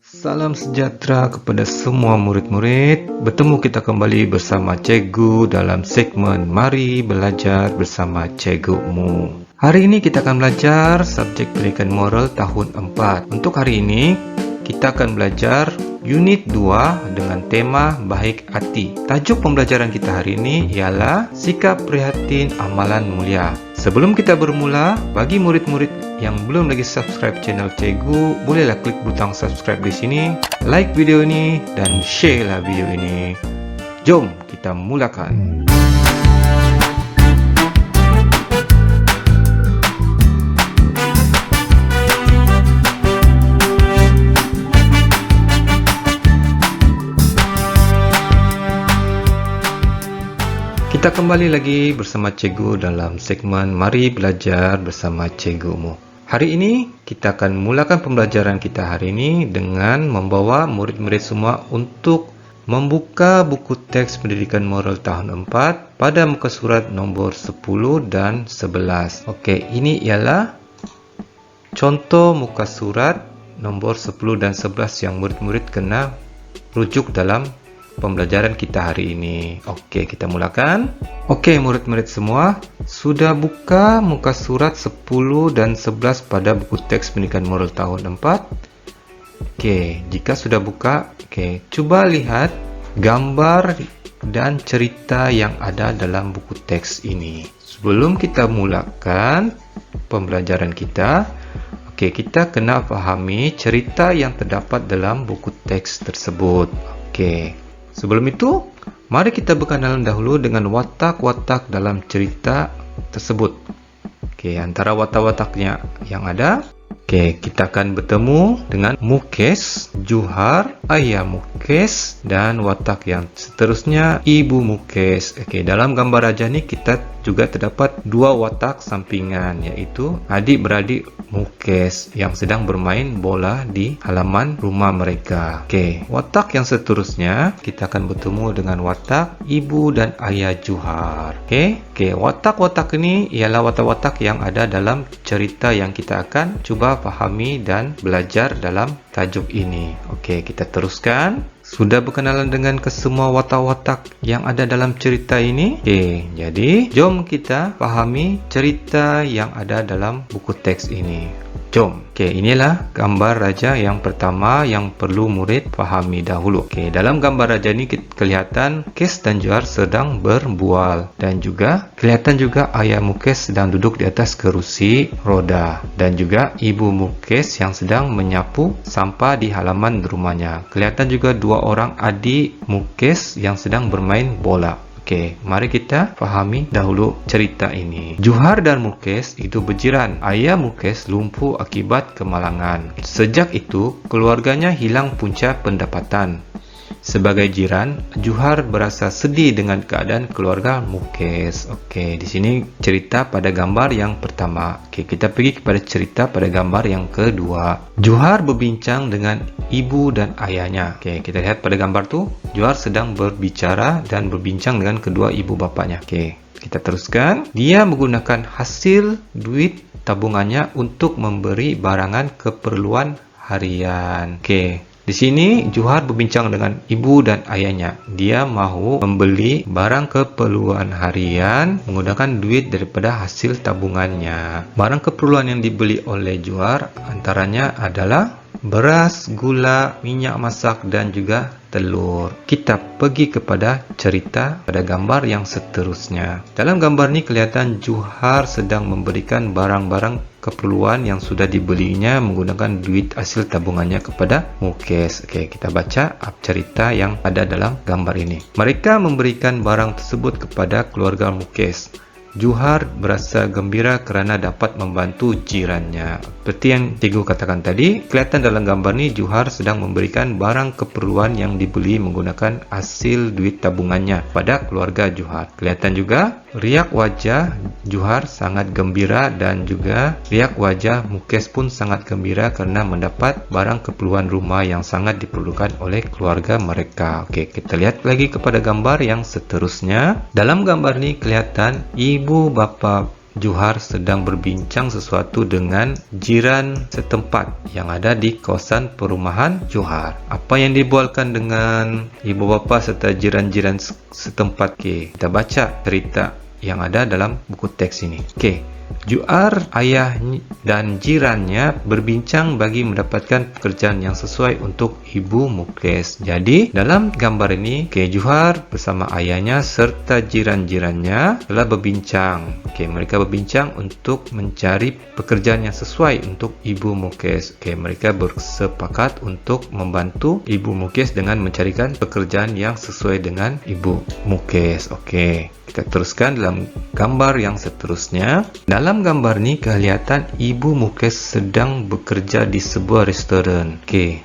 Salam sejahtera kepada semua murid-murid. Bertemu kita kembali bersama Cikgu dalam segmen Mari Belajar Bersama Cikgumu. Hari ini kita akan belajar subjek pendidikan moral tahun 4. Untuk hari ini, kita akan belajar unit 2 dengan tema Baik Hati. Tajuk pembelajaran kita hari ini ialah Sikap Prihatin Amalan Mulia. Sebelum kita bermula, bagi murid-murid yang belum lagi subscribe channel Cikgu, bolehlah klik butang subscribe di sini, like video ini, dan share lah video ini. Jom kita mulakan. Kita kembali lagi bersama Cikgu dalam segmen Mari Belajar Bersama Cikgumu. Hari ini kita akan mulakan pembelajaran kita hari ini dengan membawa murid-murid semua untuk membuka buku teks pendidikan moral tahun 4 pada muka surat nombor 10 dan 11. Okey, ini ialah contoh muka surat nombor 10 dan 11 yang murid-murid kena rujuk dalam pembelajaran kita hari ini. Okey, kita mulakan. Okey, murid-murid semua, sudah buka muka surat 10 dan 11 pada buku teks pendidikan moral tahun 4? Okey, jika sudah buka, cuba lihat gambar dan cerita yang ada dalam buku teks ini. Sebelum kita mulakan pembelajaran kita, kita kena fahami cerita yang terdapat dalam buku teks tersebut. Sebelum itu, mari kita berkenalan dahulu dengan watak-watak dalam cerita tersebut. Antara watak-wataknya yang ada, kita akan bertemu dengan Mukes, Juhar, Ayah Mukes, dan watak yang seterusnya Ibu Mukes. Dalam gambar raja ni kita juga terdapat dua watak sampingan, iaitu adik-beradik Mukes yang sedang bermain bola di halaman rumah mereka. Watak yang seterusnya kita akan bertemu dengan watak Ibu dan Ayah Juhar. Watak-watak ini ialah watak-watak yang ada dalam cerita yang kita akan cuba fahami dan belajar dalam tajuk ini. Kita teruskan. Sudah berkenalan dengan kesemua watak-watak yang ada dalam cerita ini? Jadi jom kita fahami cerita yang ada dalam buku teks ini. Jom. Inilah gambar raja yang pertama yang perlu murid fahami dahulu. Dalam gambar raja ini kelihatan Mukes dan Juhar sedang berbual, dan juga kelihatan juga Ayah Mukes sedang duduk di atas kerusi roda, dan juga Ibu Mukes yang sedang menyapu sampah di halaman rumahnya. Kelihatan juga dua orang adik Mukes yang sedang bermain bola. Mari kita fahami dahulu cerita ini. Juhar dan Mukes itu berjiran. Ayah Mukes lumpuh akibat kemalangan. Sejak itu, keluarganya hilang punca pendapatan. Sebagai jiran, Juhar berasa sedih dengan keadaan keluarga Mukes. Di sini cerita pada gambar yang pertama. Kita pergi kepada cerita pada gambar yang kedua. Juhar berbincang dengan ibu dan ayahnya. Kita lihat pada gambar tu, Juhar sedang berbicara dan berbincang dengan kedua ibu bapaknya. Kita teruskan. Dia menggunakan hasil duit tabungannya untuk memberi barangan keperluan harian. Di sini Juhar berbincang dengan ibu dan ayahnya. Dia mahu membeli barang keperluan harian menggunakan duit daripada hasil tabungannya. Barang keperluan yang dibeli oleh Juhar antaranya adalah beras, gula, minyak masak, dan juga telur. Kita pergi kepada cerita pada gambar yang seterusnya. Dalam gambar ini kelihatan Juhar sedang memberikan barang-barang keperluan yang sudah dibelinya menggunakan duit hasil tabungannya kepada Mukes. Kita baca cerita yang ada dalam gambar ini. Mereka memberikan barang tersebut kepada keluarga Mukes. Juhar berasa gembira kerana dapat membantu jirannya. Seperti yang cikgu katakan tadi, kelihatan dalam gambar ni Juhar sedang memberikan barang keperluan yang dibeli menggunakan hasil duit tabungannya pada keluarga Juhar. Kelihatan juga riak wajah Juhar sangat gembira, dan juga riak wajah Mukes pun sangat gembira kerana mendapat barang keperluan rumah yang sangat diperlukan oleh keluarga mereka. Kita lihat lagi kepada gambar yang seterusnya. Dalam gambar ni kelihatan ibu bapa Juhar sedang berbincang sesuatu dengan jiran setempat yang ada di kawasan perumahan Juhar. Apa yang dibualkan dengan ibu bapa serta jiran-jiran setempat? Okey, kita baca cerita yang ada dalam buku teks ini. Okey. Juhar, ayah dan jirannya berbincang bagi mendapatkan pekerjaan yang sesuai untuk Ibu Mukes. Jadi, dalam gambar ini, Juhar bersama ayahnya serta jiran-jirannya telah berbincang. Mereka berbincang untuk mencari pekerjaan yang sesuai untuk Ibu Mukes. Mereka bersepakat untuk membantu Ibu Mukes dengan mencarikan pekerjaan yang sesuai dengan Ibu Mukes. Kita teruskan dalam gambar yang seterusnya. Dalam gambar ini kelihatan Ibu Mukes sedang bekerja di sebuah restoran.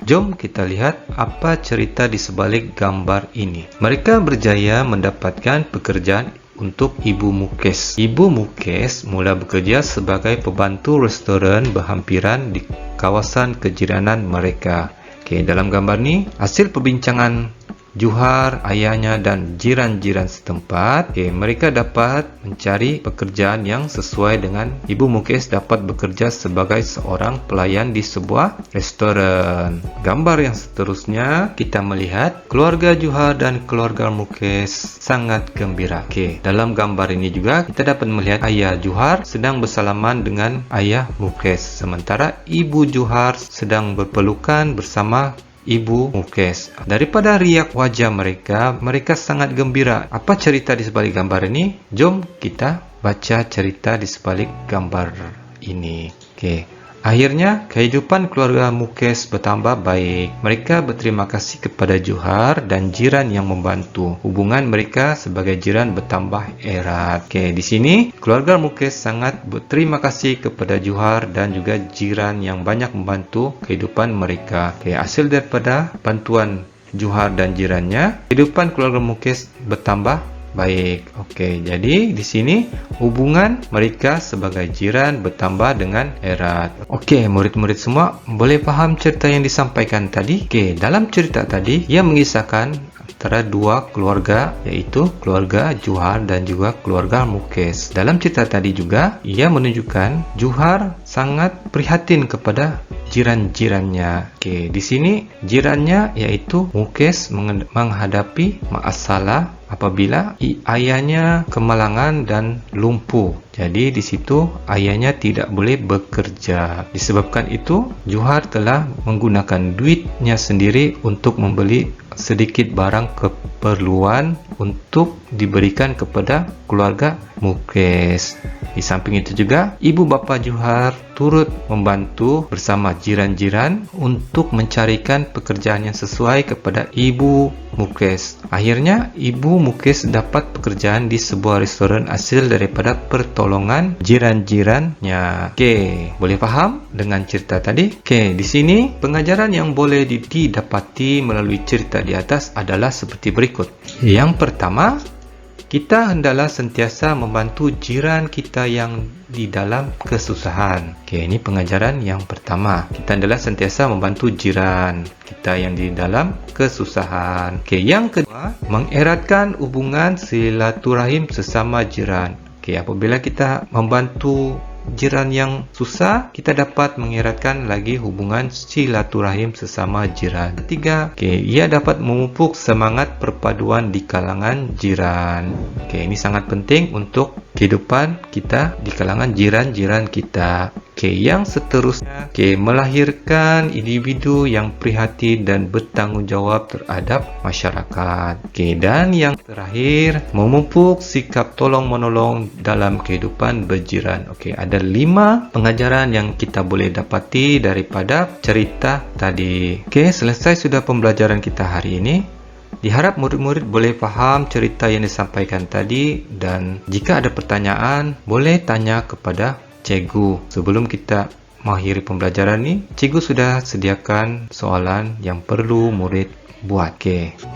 Jom kita lihat apa cerita di sebalik gambar ini. Mereka berjaya mendapatkan pekerjaan untuk Ibu Mukes. Ibu Mukes mula bekerja sebagai pembantu restoran berhampiran di kawasan kejiranan mereka. Dalam gambar ini hasil perbincangan Juhar, ayahnya dan jiran-jiran setempat. Mereka dapat mencari pekerjaan yang sesuai dengan Ibu Mukes dapat bekerja sebagai seorang pelayan di sebuah restoran. Gambar yang seterusnya kita melihat keluarga Juhar dan keluarga Mukes sangat gembira. Dalam gambar ini juga kita dapat melihat ayah Juhar sedang bersalaman dengan ayah Mukes, sementara Ibu Juhar sedang berpelukan bersama Ibu Mukes. Daripada riak wajah mereka, mereka sangat gembira. Apa cerita di sebalik gambar ini? Jom kita baca cerita di sebalik gambar ini. Akhirnya, kehidupan keluarga Mukes bertambah baik. Mereka berterima kasih kepada Juhar dan jiran yang membantu. Hubungan mereka sebagai jiran bertambah erat. Di sini, keluarga Mukes sangat berterima kasih kepada Juhar dan juga jiran yang banyak membantu kehidupan mereka. Hasil daripada bantuan Juhar dan jirannya, kehidupan keluarga Mukes bertambah baik. Jadi di sini hubungan mereka sebagai jiran bertambah dengan erat. Murid-murid semua boleh faham cerita yang disampaikan tadi? Dalam cerita tadi ia mengisahkan antara dua keluarga, yaitu keluarga Juhar dan juga keluarga Mukes. Dalam cerita tadi juga ia menunjukkan Juhar sangat prihatin kepada jiran-jirannya. Di sini jirannya yaitu Mukes menghadapi masalah apabila ayahnya kemalangan dan lumpuh. Jadi di situ ayahnya tidak boleh bekerja. Disebabkan itu, Juhar telah menggunakan duitnya sendiri untuk membeli sedikit barang keperluan untuk diberikan kepada keluarga Mukes. Di samping itu juga, ibu bapa Juhar turut membantu bersama jiran-jiran untuk mencarikan pekerjaan yang sesuai kepada Ibu Mukes. Akhirnya, Ibu Mukes dapat pekerjaan di sebuah restoran hasil daripada pertolongan jiran-jirannya. Boleh faham dengan cerita tadi? Di sini pengajaran yang boleh didapati melalui cerita di atas adalah seperti berikut. Yang pertama, kita hendaklah sentiasa membantu jiran kita yang di dalam kesusahan. Ini pengajaran yang pertama. Kita hendaklah sentiasa membantu jiran kita yang di dalam kesusahan. Yang kedua, mengeratkan hubungan silaturahim sesama jiran. Apabila kita membantu jiran yang susah, kita dapat mengeratkan lagi hubungan silaturahim sesama jiran. Ketiga, ia dapat memupuk semangat perpaduan di kalangan jiran. Ini sangat penting untuk kehidupan kita di kalangan jiran-jiran kita. Yang seterusnya, melahirkan individu yang prihatin dan bertanggung jawab terhadap masyarakat. Dan yang terakhir, memupuk sikap tolong-menolong dalam kehidupan berjiran. Ada 5 pengajaran yang kita boleh dapati daripada cerita tadi. Selesai sudah pembelajaran kita hari ini. Diharap murid-murid boleh faham cerita yang disampaikan tadi, dan jika ada pertanyaan, boleh tanya kepada cikgu. Sebelum kita mengakhiri pembelajaran ini, cikgu sudah sediakan soalan yang perlu murid buat.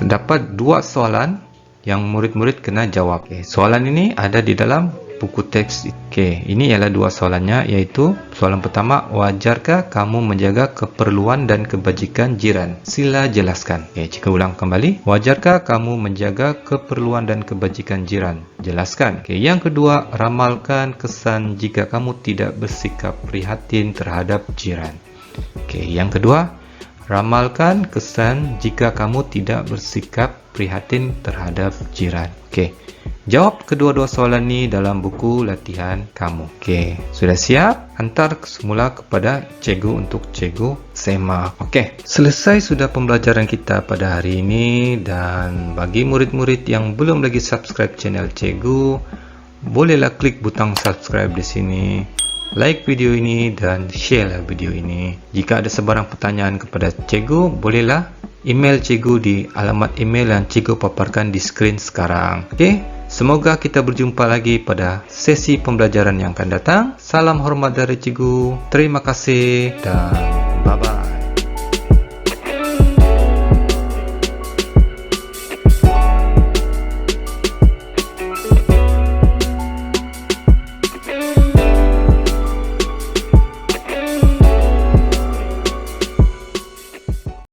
Terdapat 2 soalan yang murid-murid kena jawab. Soalan ini ada di dalam buku teks. Oke, ini ialah dua soalannya, yaitu soalan pertama, wajarkah kamu menjaga keperluan dan kebajikan jiran? Sila jelaskan. Oke, cikgu ulang kembali. Wajarkah kamu menjaga keperluan dan kebajikan jiran? Jelaskan. Oke, yang kedua, ramalkan kesan jika kamu tidak bersikap prihatin terhadap jiran. Oke, yang kedua, ramalkan kesan jika kamu tidak bersikap prihatin terhadap jiran. Oke, jawab kedua-dua soalan ini dalam buku latihan kamu. Oke, sudah siap? Hantar semula kepada cikgu untuk cikgu semak. Oke, selesai sudah pembelajaran kita pada hari ini. Dan bagi murid-murid yang belum lagi subscribe channel cikgu, bolehlah klik butang subscribe di sini, like video ini dan share video ini. Jika ada sebarang pertanyaan kepada cikgu, bolehlah email cikgu di alamat email yang cikgu paparkan di skrin sekarang. Oke, semoga kita berjumpa lagi pada sesi pembelajaran yang akan datang. Salam hormat dari cikgu. Terima kasih dan bye-bye.